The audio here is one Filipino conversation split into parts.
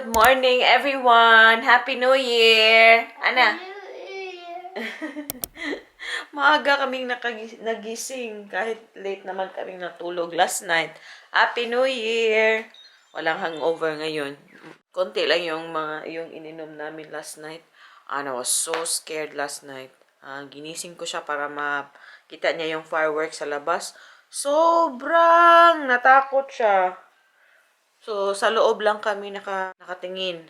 Good morning, everyone! Happy New Year! Ana? Maaga kaming nagising kahit late naman kaming natulog last night. Happy New Year! Walang hangover ngayon. Konti lang yung ininom namin last night. I was so scared last night. Ginising ko siya para makita niya yung fireworks sa labas. Sobrang natakot siya. So, sa loob lang kami nakatingin.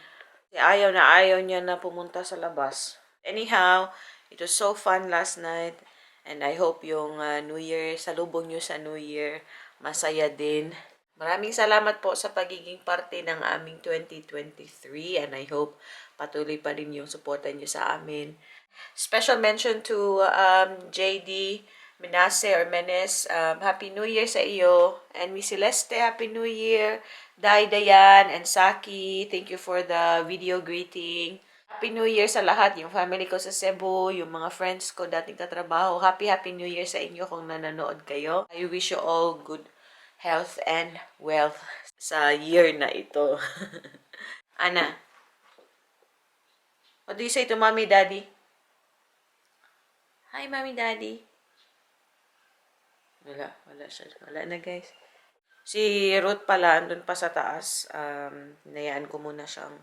Ayaw niya na pumunta sa labas. Anyhow, it was so fun last night. And I hope yung New Year, salubong nyo sa New Year, masaya din. Maraming salamat po sa pagiging parte ng aming 2023. And I hope patuloy pa rin yung suporta nyo sa amin. Special mention to JD Minase or Menes. Happy New Year sa iyo. And Miss Celeste, Happy New Year. Dayan and Saki, thank you for the video greeting. Happy New Year sa lahat, yung family ko sa Cebu, yung mga friends ko dating katrabaho. Happy New Year sa inyo kung nanonood kayo. I wish you all good health and wealth sa year na ito. Ana, what do you say to Mommy, Daddy? Hi, Mommy, Daddy. Wala siya. Wala na, guys. Si Ruth pala, andun pa sa taas. Hinayaan ko muna siyang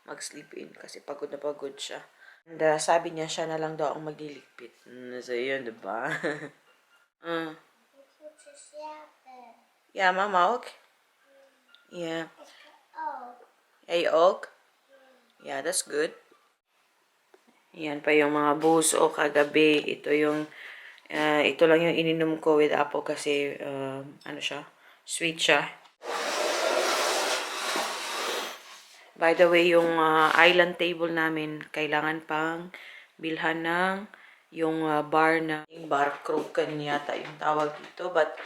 mag-sleep in kasi pagod na pagod siya. And sabi niya siya na lang daw ang magliligpit. So, yun, diba? Yeah, Mama, okay? Yeah. Ay, ok? Yeah, that's good. Yan pa yung mga buso kagabi. Ito lang yung ininom ko with apple kasi, ano siya? Sweet siya. By the way, yung island table namin, kailangan pang bilhan ng yung bar croquet yata yung tawag dito. But,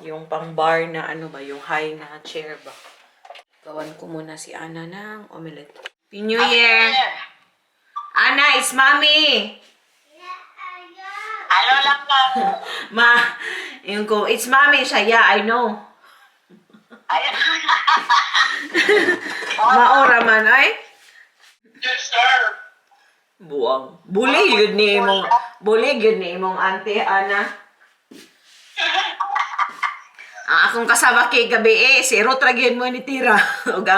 yung pang bar na ano ba, yung high na chair ba. Gawan ko muna si Ana ng omelette. Happy New Year! Ana, it's Mommy! Ano lang ka? It's Mommy siya. Yeah, I know. Ayun. Maora man, ay? Yes, sir. Buwang. Bulig yun ni imong auntie, Ana. Ang akong kasama kay gabi si Rotragin mo ni Tira. og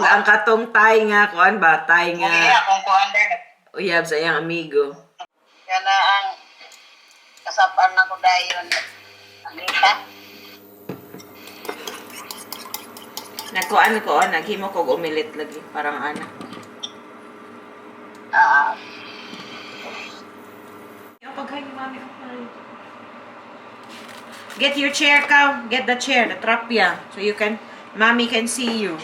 ang katong tay nga, kuan ba? Tay nga. Kung kuhander. Uyab sa iyang amigo. Yan na ang kasapaan na ko dayon. Anita. Nagkuan ko, naghimo ko omelet lagi. Parang Ana. Yung pagkain ni Mami. Get your chair, Cow. Get the chair, the trapya. So Mommy can see you.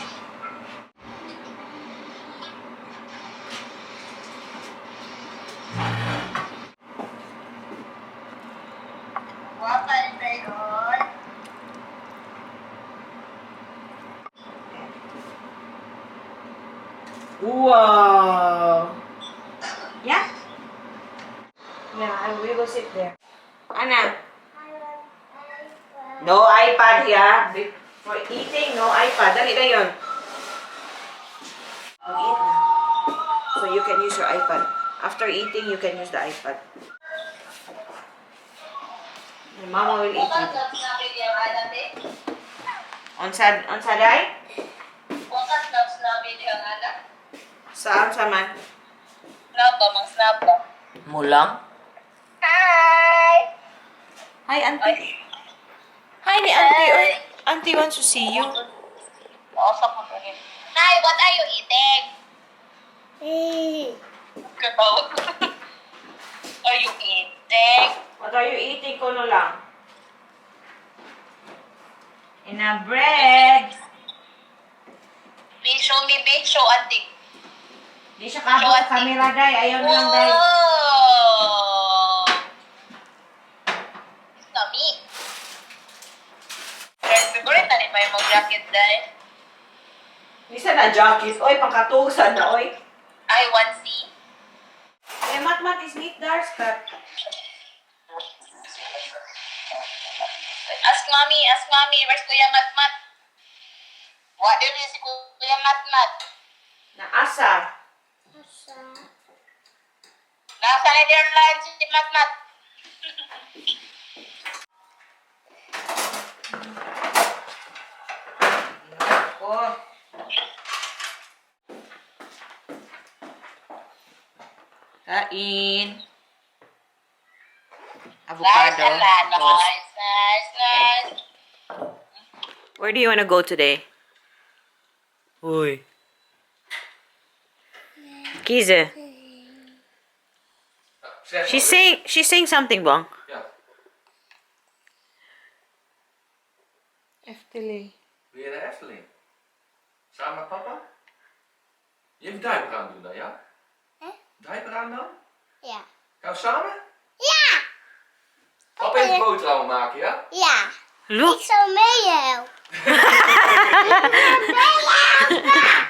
Wow! Yeah? Yeah, we will sit there. Ana? No iPad here. For eating, no iPad. Dali na yun. Eat na. So you can use your iPad. After eating, you can use the iPad. Mama will eat with it. On Saday? Saan sa man? Snap ba? Mag-snap ba? Mulang? Hi! Hi, Auntie. Hi, ni Auntie. Oy, Auntie wants to see you. Mausap mo rin. Hi, what are you eating? Katawa. Are you eating? What are you eating, Kono lang? In a bread. Please show me, babe. Show auntie. Di siya kabot sa camera, day. Ayaw nilang, day. Wow! It's not me. Favorite na rin ba yung mag-jacket, day? Lisa na jacket. Oy, pangkatusan na, oy. I want see. Eh, mat is neat, dark skirt. Ask mommy. Where's Kuya Mat? Wa diri si Kuya Matmat. Naasa. Nasa Netherlands si Matmat. Oh. Kain. Avocado. Nice. Where do you want to go today? Uy. Kize. She's saying something, Bong. Ja. Efteling. Weer de Efteling. Samen met papa? Je hebt diaper aan doen dan, ja? Diaper aan dan? Ja. Gaan we samen? Ja! Papa even boterhammen maken, ja? Ja. Look. Ik zou meehelpen.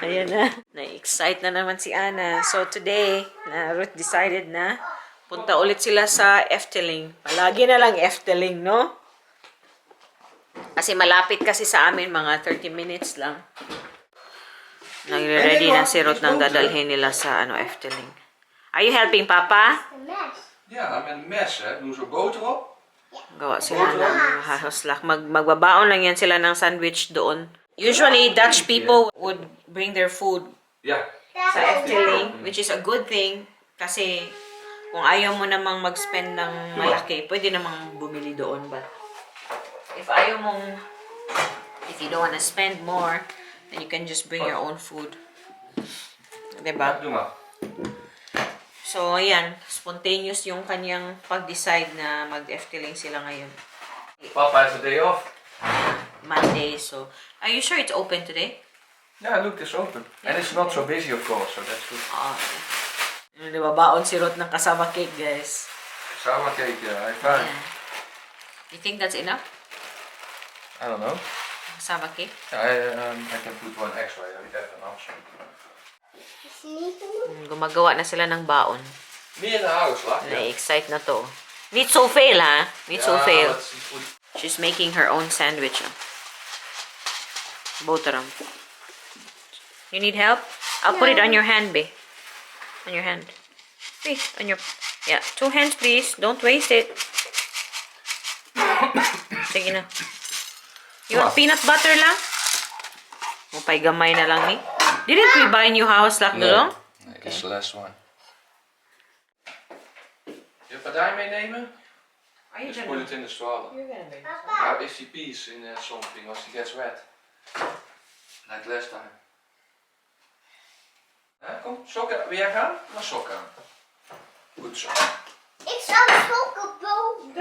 Ayan na. Na-excite na naman si Ana. So today, Ruth decided na punta ulit sila sa Efteling. Palagi na lang Efteling, no? Kasi malapit kasi sa amin, mga 30 minutes lang. Nagre-ready na si Ruth nang dadalhin nila sa Efteling. Are you helping Papa? Een mes. Ja, met een mes, hè. Doen ze boter op. Gawa sila ng hahoslak. Magbabaon lang yan sila ng sandwich doon. Usually, Dutch people would bring their food Ja. sa Efteling, which is a good thing. Kasi, kung ayaw mo namang mag-spend ng malaki, pwede namang bumili doon. But, if you don't wanna spend more, then you can just bring your own food. Diba? Doe maar. So, ayan. Spontaneous yung kanyang pag-decide na mag-Efteling sila ngayon. Papa has a day off. Monday, so... Are you sure it's open today? Ja, look, it's open. And it's not so busy, of course, so that's good. Ah, okay. Diba, baon si Ruth ng kasama cake, guys. Sour cake, yeah, I found. Yeah. You think that's enough? I don't know. Kasama cake? I can put one extra, I have an option. Is niet genoeg. Gumagawa na sila ng baon. Meer naar Housework, ja. Na-excite na to. Niet zoveel, ha? Niet zoveel. dat is goed. She's making her own sandwich. Boterham. You need help? I'll put it on your hand, babe. On your hand. Please, on your... Yeah, 2 hands, please. Don't waste it. Sige na. You want peanut butter lang? Mupay gamay na lang ni. Didn't we buy new house lock doon? Nee, dit is the last one. Je partij meenemen? Are you Just put it in the stroller. Now if she pees in something or she gets wet. Like last time. Kom, sokken. Wil jij gaan? Maar sokken aan. Goed zo. Ik zou sokken boven.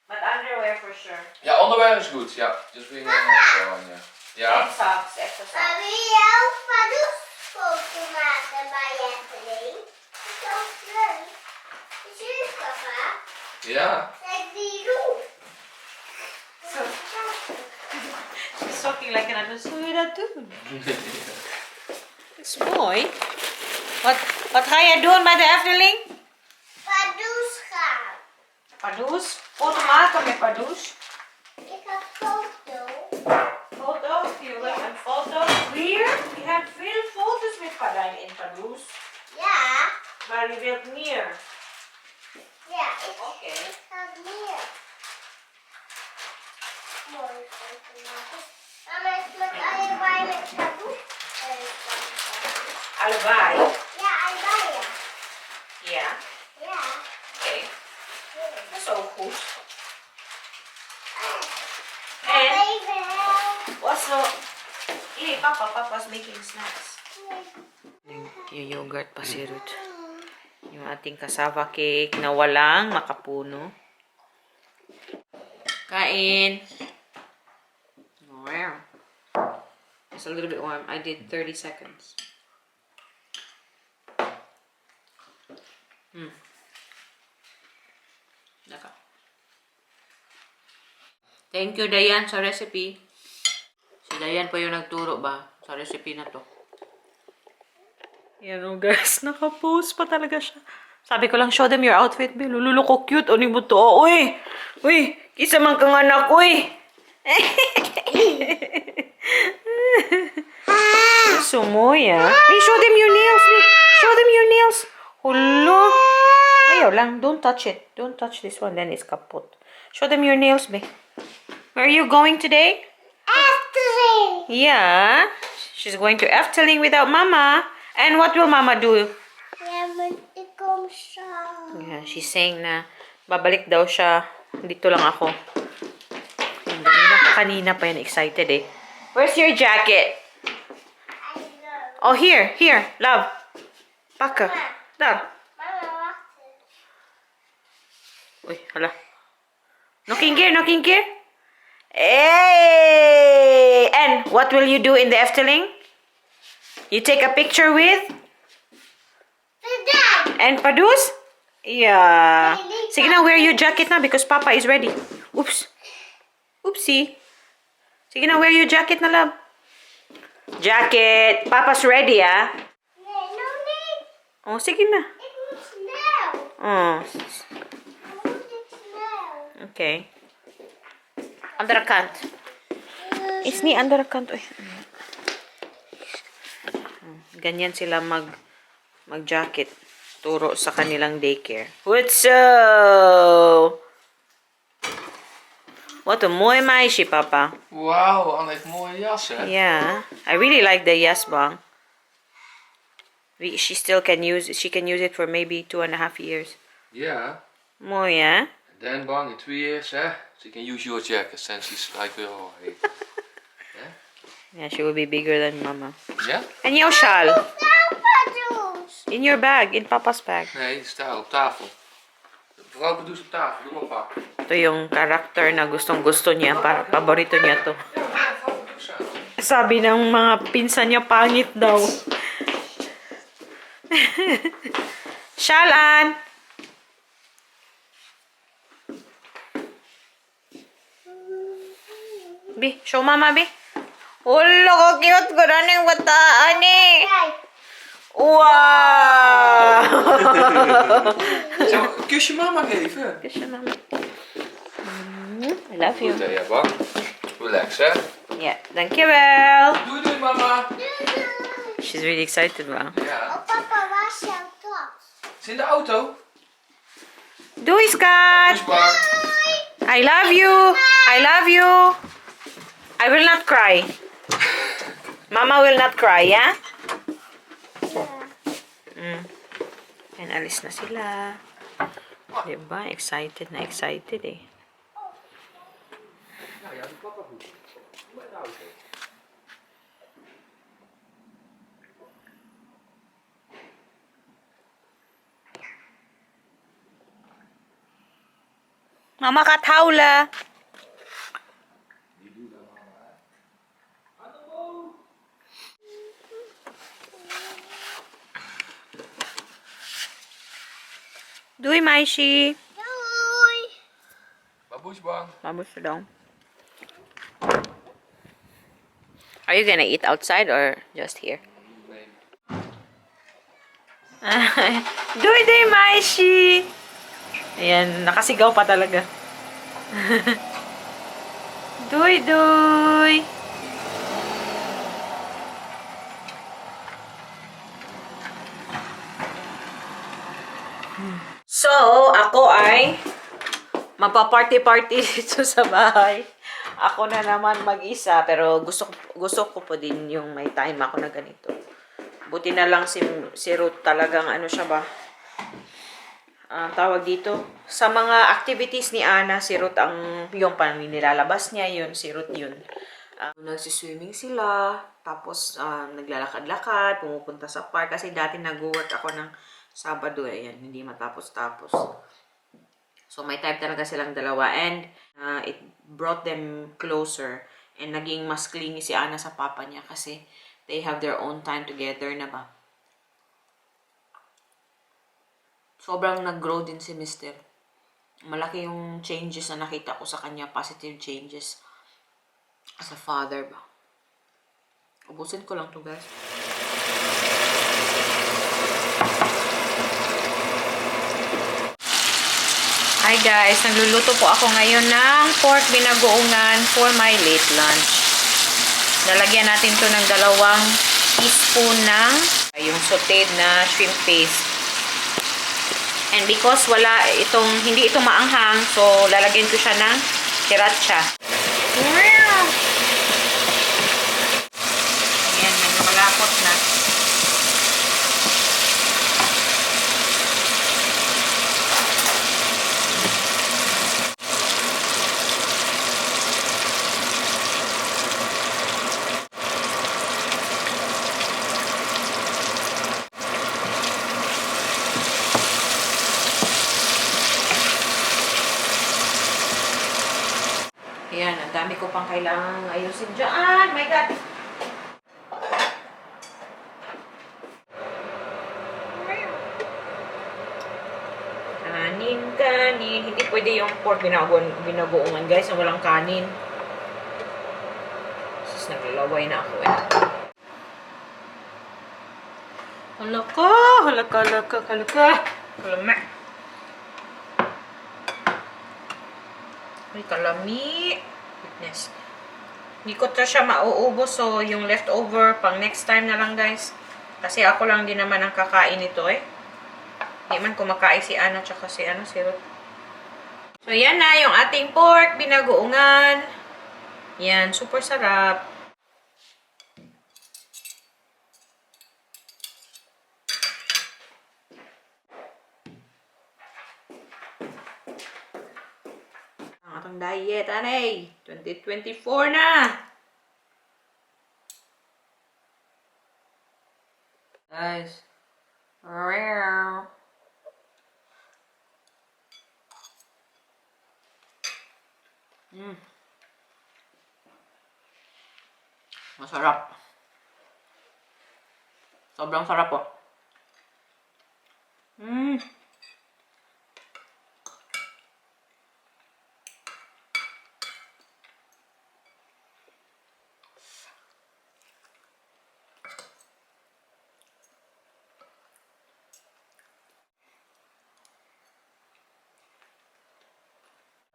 But underwear for sure. Ja, underwear is goed. Ja, just bring an extra one. Ja. Ja. Socks, extra socks. Maar wil je ook paddoesfoto maken bij Efteling? Dat is ook leuk. Is jullie papa? Ja. Kijk die roep. She's talking like an adult. So we dat doen. It's boy. Wat ga je doen bij de Efteling? Paddoes gaan. Padoes? Foto maken met Padoes? Ik heb foto. Foto? You like een foto? Weer? Je hebt veel foto's met Padijn in Padoes. Ja. Maar je wilt meer. Ja, Oké. ik ga meer. Mooi foto maken. Mama, is met allebei met paddoes? Allebei? Ja, allebei ja. Ja. Ja. Oké. Dat is ook goed. En En even helpen. what's so... Hey, Papa's making snacks. Yung yogurt pa si Ruth. Yung ating cassava cake na walang makapuno. Kain. Wow. It's a little bit warm. I did 30 seconds. Naka. Thank you, Dayan, sa recipe. Si Dayan pa yung nagturo ba sa recipe na to. Yan o guys, nakapost pa talaga siya. Sabi ko lang, show them your outfit, Bill. Lululo ko cute. Ano mo to? Uy! Uy! Kisa man kang anak, uy! Sumoy, ah. Hey, show them your nails. Hey, show them your nails. Hulo. Ayaw lang. Don't touch it. Don't touch this one. Then it's kaput. Show them your nails, be. Where are you going today? After Yeah. She's going to Efteling without Mama. And what will Mama do? Yeah, she's saying na babalik daw siya. Dito lang ako. Kanina pa yan excited eh. Where's your jacket? Oh, here. Here. Love. Paka. Love. Uy, hala. Knocking gear. Hey! And what will you do in the Efteling? You take a picture with? And Padus? Yeah. Sige na, wear your jacket na because Papa is ready. Oops. Oopsie. Sige na, wear your jacket na, love. Jacket. Papa's ready, ah. Oh, sige na. Oh. Okay. Andere kant. Is ni andere kant. Uy. Ganyan sila mag-jacket. Turo sa kanilang daycare. What's up? Wat een mooi meisje, papa. Wauw, Anne heeft mooie jas, hè? Yeah, I really like the jasbang. She still can use it. She can use it for maybe 2.5 years. Ja. Mooi, hè? Dan bang in 2 years, hè? So you can use your jacket since she's like your age. Yeah, she will be bigger than mama. Ja? En jouw sjaal? In your bag, in papa's bag. Nee, die staat op tafel. Vrouw bedoelt op tafel, doe maar pak. Ito yung karakter na gustong-gusto niya. Paborito niya to. Sabi ng mga pinsan niya, pangit daw. Shalan! Bi, show mama, Bi. Ulo ko, cute ko na ng bataan eh. Wow! Zal ik een kusje mama geven? Kusje mama. I love you. Goed, hè, ja, bang. Relax, hè? Yeah, dankjewel. Doei, doei, mama. She's really excited, wow. Ja. Papa, waar is jouw tas? Het is in de auto. Doei, skat. Dus bang. I love you. I love you. I will not cry. Mama will not cry, yeah? And alis na sila. Diba? Excited na excited eh. Nou ja, die papa goed. Doe maar in de auto. Mama kathaula. Doei, meisje. Doei. Baboes bang. Vamos daw. Are you gonna eat outside or just here? Nee. Doy, doy, Maishi! Ayan, nakasigaw pa talaga. Doy, doy! So, ako ay magpa-party-party dito sa bahay. Ako na naman mag-isa, pero gusto ko po din yung may time ako na ganito. Buti na lang si Ruth talagang ano siya ba? Tawag dito. Sa mga activities ni Ana, si Ruth ang yung nilalabas niya, yun, si Ruth yun. Nagsiswimming sila, tapos naglalakad-lakad, pumupunta sa park. Kasi dati nag-work ako ng Sabado, ayan, hindi matapos-tapos. So, may time talaga silang dalawa. And it brought them closer. And naging mas clingy si Ana sa papa niya kasi they have their own time together na ba. Sobrang nag-grow din si Mr. Malaki yung changes na nakita ko sa kanya. Positive changes. As a father ba. Ubusin ko lang to, guys. Hi guys, nagluluto po ako ngayon ng pork binagoongan for my late lunch. Lalagyan natin to ng 2 teaspoon ng yung sauteed na shrimp paste. And because hindi ito maanghang, so lalagyan ko siya ng sriracha. Ayan, medyo malapot na. Ayan, ang dami ko pang kailangang ayusin dyan. My God! Kanin. Hindi pwede yung pork binagoongan, guys, na walang kanin. Sus, naglalaway na ako eh. Halaka. Kalama. Ay, kalami. Goodness. Hindi ko to siya mauubos. So, yung leftover, pang next time na lang, guys. Kasi ako lang din naman ang kakain nito eh. Hindi man kumakain si Ana tsaka si Ruth. So, yan na yung ating pork binagoongan. Yan, super sarap. Ang diet, anay. 2024 na. Guys. Masarap. Sobrang sarap po.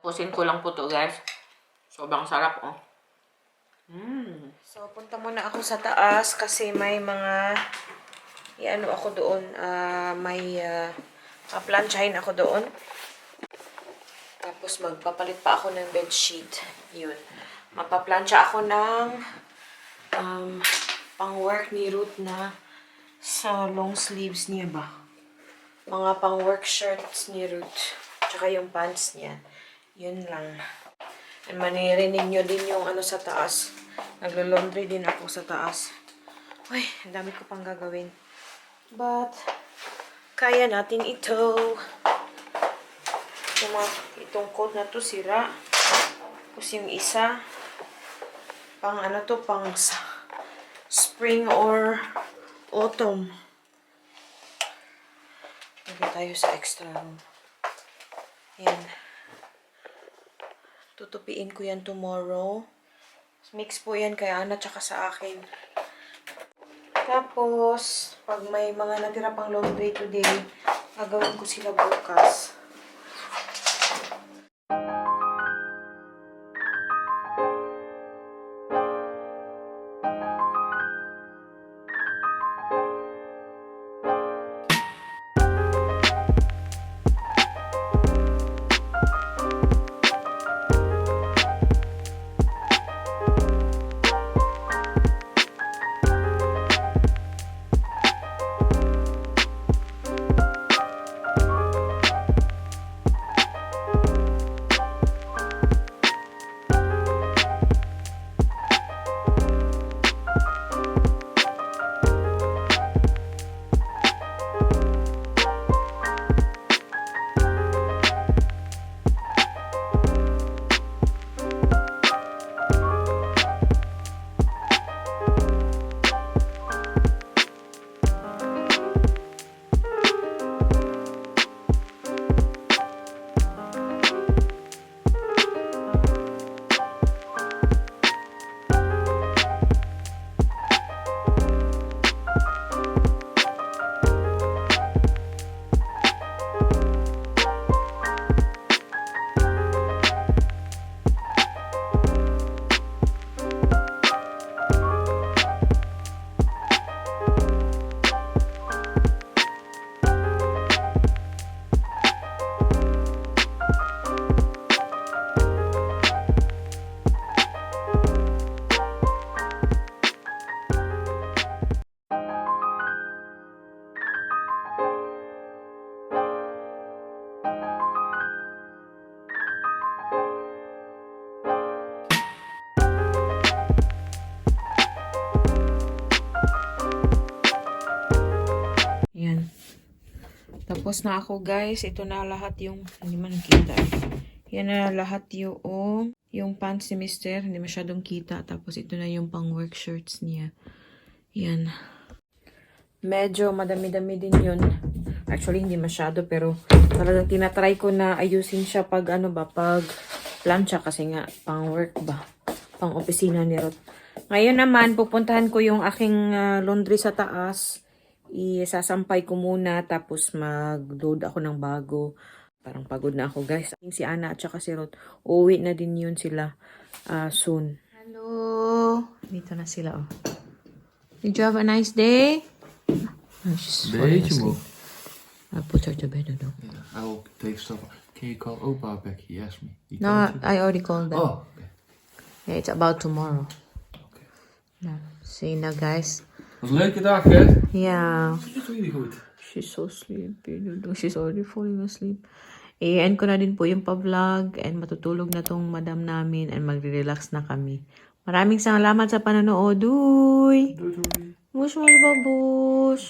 Pusin ko lang po to, guys. Sobrang sarap, oh. So, punta muna ako sa taas kasi may mga ako doon. May plansyahin ako doon. Tapos, magpapalit pa ako ng bedsheet. Yun. Magpaplansya ako ng pang-work ni Ruth na sa long sleeves niya ba. Mga pang-work shirts ni Ruth. Tsaka yung pants niya. Yun lang. And manirinig nyo din yung sa taas. Naglo-laundry din ako sa taas. Uy, ang dami ko pang gagawin. But, kaya natin ito. Itong coat na to sira. Tapos yung isa, pang pang spring or autumn. Lagay tayo sa extra room. Yan. Tutupiin ko yan tomorrow. Mix po yan kay Ana tsaka sa akin. Tapos, pag may mga natira pang laundry today, gagawin ko sila bukas. Tapos na ako guys. Ito na lahat yung, hindi man kita. Yan na lahat yung pants ni Mister. Hindi masyadong kita. Tapos ito na yung pang work shirts niya. Yan. Medyo madami-dami din yun. Actually, hindi masyado. Pero talagang tinatry ko na ayusin siya pag pag plancha. Kasi nga, pang work ba? Pang opisina ni Ruth. Ngayon naman, pupuntahan ko yung aking laundry sa taas. Isasampay ko muna. Tapos mag-load ako ng bago. Parang pagod na ako, guys. Si Ana at saka si Ruth, uuwi na din yun sila soon. Hello! Dito na sila, oh. Did you have a nice day? Oh, she's falling asleep. I'll put her to bed, I know. Yeah, I'll take stuff. Can you call Opa back? He asked me. No, I already called them. Oh, okay. Yeah, it's about tomorrow. Okay. Yeah. See na, guys. Was een leuke dag, hè? Yeah. Dat is really goed. She's so sleepy. She's already falling asleep. I-end ko na din po yung pa-vlog and matutulog na tong madam namin and magre-relax na kami. Maraming salamat sa panonood. Uy! Doei doei. Mush, mush, babush!